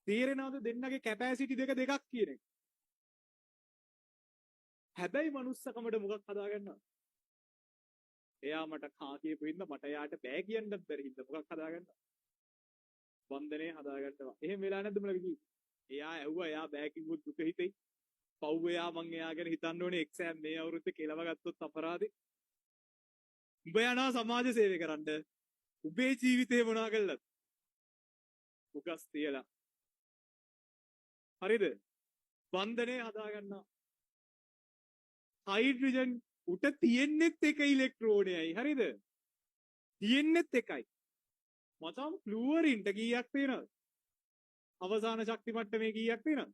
තේරෙනවද දෙන්නගේ කැපැසිටි දෙකක් කියන එක? හැබැයි මනුස්සකමට මොකක් හදාගන්නවද? එයා මට කා කියපු හින්දා මට එයාට බෑ කියන්නත් බැරි හින්දා මොකක් හදාගන්නවද? වන්දනේ හදාගන්නවා. එහෙම වෙලා නැද්ද මලගේ කිව්වේ? එයා ඇහුවා එයා බෑ කිව්වොත් දුක හිතෙයි. පව් එයා මං එයා ගැන හිතන්න ඕනේ එක්සෑම් මේ අවුරුද්දේ කෙලව ගත්තොත් අපරාධේ. උඹ යනවා සමාජ සේවය කරන්න. උඹේ ජීවිතේ මොනා කළාද? උගස් තියලා. හරිද? වන්දනේ හදාගන්නවා. හයිඩ්‍රජන් උට තියෙන්නෙත් එක ඉලෙක්ට්‍රෝනයයි. හරිද? තියෙන්නෙත් එකයි. මචං ෆ්ලුවරින්ට කීයක් තියෙනවද? අවසාන ශක්ති මට්ටමේ කීයක් තියෙනවද?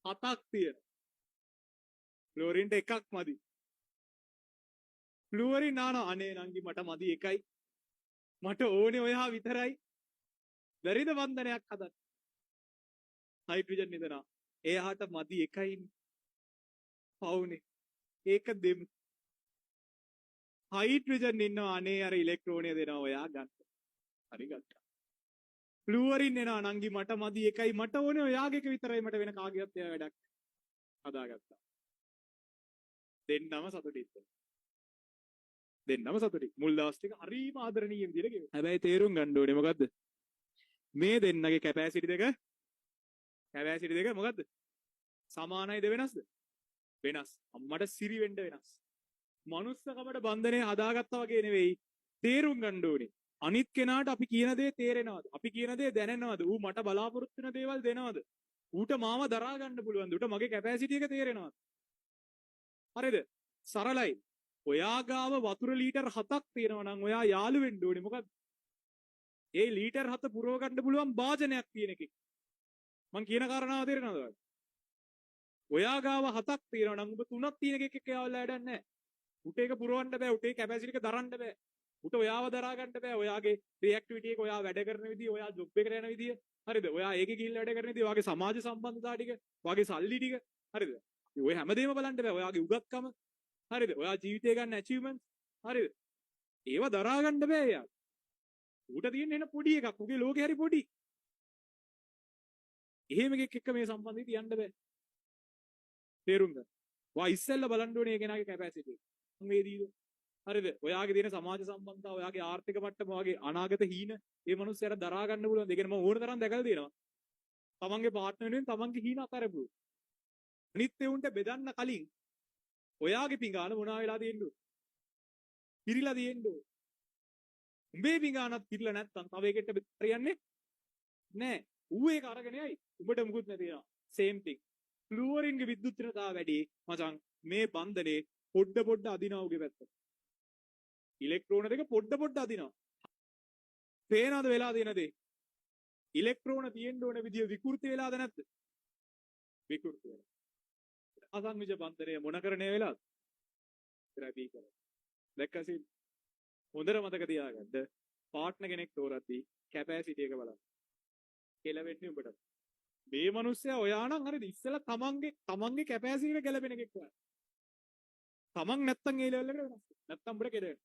7ක් තියෙනවා. ෆ්ලුවරින්ට එකක් මදි. ෆ්ලුවරින් අනේ නංගි මට මදි එකයි. මට ඕනේ ඔයා විතරයි. බැරිද වන්දනයක් හදන්න? හයිඩ්‍රජන් නිදනවා. එයාට මදි එකයිනේ. පවුනේ. ඒක දෙමු. හයිඩ්‍රජන් ඉන්නවා අනේ අර ඉලෙක්ට්‍රෝනය දෙනවා ඔයා ගන්න. හරි ගත්තා. ෆ්ලුවරින් එනවා නංගි මට මදි එකයි මට ඕනේ ඔයාගේ එක විතරයි මට වෙන කාගේවත් එයා වැඩක් හදාගත්තා. දෙන්නම සතුටින්ද? දෙන්නම සතුටි. මුල් දවස් ටික හරිම ආදරණීය විදිහට ගෙවුවා. හැබැයි තේරුම් ගන්න ඕනේ මොකද්ද? මේ දෙන්නගේ කැපැසිටි දෙක මොකද්ද? සමානයිද වෙනස්ද? වෙනස්. අම්මට සිරි වෙන්න වෙනස්. මනුස්සකමට බන්ධනේ හදාගත්තා වගේ නෙවෙයි. තේරුම් ගන්න ඕනේ. අනිත් කෙනාට අපි කියන දේ තේරෙනවද? අපි කියන දේ දැනෙනවද? ඌ මට බලාපොරොත්තු වෙන දේවල් දෙනවද? ඌට මාව දරා ගන්න පුළුවන්ද? ඌට මගේ කැපැසිටි එක තේරෙනවද? හරිද? සරලයි. ඔයා ගාව වතුර ලීටර් 7ක් තියෙනවා නම් ඔයා යාළු වෙන්න ඕනේ මොකද්ද? ඒ ලීටර් 7 පුරව ගන්න පුළුවන් වාදනයක් තියෙන එකෙක්. මං කියන කාරණාව තේරෙනවද ඔයාලට? ඔයා ගාව 7ක් තියෙනවා නම් ඔබ 3ක් තියෙන එකෙක් එයාවල වැඩක් නැහැ. උට ඒක පුරවන්න බෑ. උට ඒ කැපැසිටි එක දරන්න බෑ. උට ඔයාව දරා ගන්න බෑ. ඔයාගේ රියැක්ටිවිටි එක ඔයා වැඩ කරන විදිය, ඔයා ජොබ් එකට යන විදිය. හරිද? ඔයා ඒකේ ගිහිල්ලා වැඩ කරන විදිය, ඔයාගේ සමාජ සම්බන්ධතා ටික, ඔයාගේ සල්ලි ටික. හරිද? ඔය හැමදේම බලන්න බෑ. ඔයාගේ උගත්කම. හරිද? ඔයා ජීවිතේ ගන්න ඇචීව්මන්ට්ස්. හරිද? ඒව දරා ගන්න බෑ එයා. ඌට තියෙන එන පොඩි එකක්. උගේ ලෝකේ හරි පොඩි. එහෙම එකෙක් එක්ක මේ සම්බන්ධය තියන්න බෑ. තේරුම් ගන්න. වා ඉස්සෙල්ලා බලන්න ඕනේ ඒ කෙනාගේ කැපැසිටි එක. වේදීද? හරිද? ඔයාගේ තියෙන සමාජ සම්බන්ධතාව, ඔයාගේ ආර්ථික මට්ටම, ඔයාගේ අනාගත හීන, ඒ මිනිස්සයාට දරා ගන්න පුළුවන්. ඒ කියන්නේ මම ඕන තරම් දැකලා තියෙනවා. තමන්ගේ පාර්ට්නර් වෙනුවෙන් තමන්ගේ හීන අතරපු. අනිත් ඒුන්ට බෙදන්න කලින් ඔයාගේ පිඟාන මොනවා වෙලා තියෙන්නේ? පිරීලා තියෙන්නේ. උඹේ පිඟානත් පිරීලා නැත්තම් තව එකෙක්ට හරියන්නේ නෑ. ඌ ඒක අරගෙන යයි. උඹට මුකුත් නැති වෙනවා. same thing. ෆ්ලුවරින්ගේ විද්‍යුත්නතාව වැඩි මචං මේ බන්ධනේ පොඩ අදිනවා උගේ පැත්තට. ඉලෙක්ට්‍රෝන දෙක පොඩ අදිනවා. පේනවද වෙලා තියෙන දේ? ඉලෙක්ට්‍රෝන තියෙන්න ඕන විදිය විකෘති වෙලාද නැද්ද? විකෘති වෙලා. අසංවිජ බන්ධනය මොන කරන්නේ වෙලාද? තෙරපි කරලා. දැක්කසින් හොඳට මතක තියාගන්න. පාර්ට්නර් කෙනෙක් තෝරද්දී කැපැසිටි එක බලන්න. කෙලවෙන්නේ උඹට. මේ මිනිස්සයා ඔයා නම් හරිද ඉස්සෙල්ලා තමන්ගේ කැපැසිටි එක ගැලපෙන එකෙක් වань. තමන් නැත්තම් ඒ ලෙවල් එකට වෙනස්. නැත්තම් උඹට කෙලවෙන.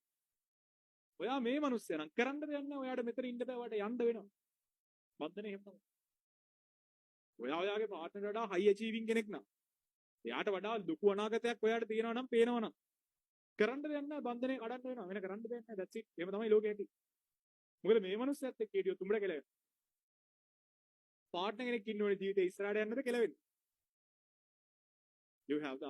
ඔයා මේ මිනිස්සයා නම් කරන්න දෙයක් නැහැ. ඔයාට මෙතන ඉන්න බෑ. ඔයාට යන්න වෙනවා. බන්ධනේ එහෙම තමයි. ඔයාගේ පාර්ට්නර්ට වඩා හයි අචීවිං කෙනෙක් නම් එයාට වඩා ලොකු අනාගතයක් ඔයාට තියෙනවා නම් පේනවා නම් කරන්න දෙයක් නැහැ. බන්ධනේ කඩන්න වෙනවා. වෙන කරන්න දෙයක් නැහැ. that's it. එහෙම තමයි ලෝකෙ ඇති. මොකද මේ මිනිස්සයත් එක්ක හිටියොත් උඹට කෙලවෙනවා. පාර්ට්නර් කෙනෙක් ඉන්න ඕනේ ජීවිතේ ඉස්සරහට යන්නද කෙලවෙන්නේ? you have the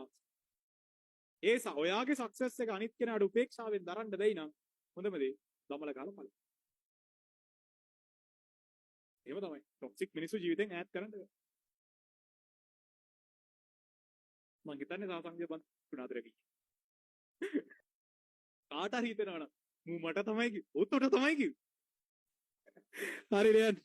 answer. ඔයාගේ සක්සස් එක අනිත් කෙනාට උපේක්ෂාවෙන් දරන්න බැයි නම් හොඳම දේ දමල ගාලා බලන්න. එහෙම තමයි. ටොක්සික් මිනිස්සු ජීවිතෙන් ඈත් කරන්න බෑ. මං හිතන්නේ සාසංගය බඳ තුනතර කී. කාට හරි හිතනවනම් මට තමයි කිව්වේ. ඔතට තමයි කිව්වේ. හරි නේද?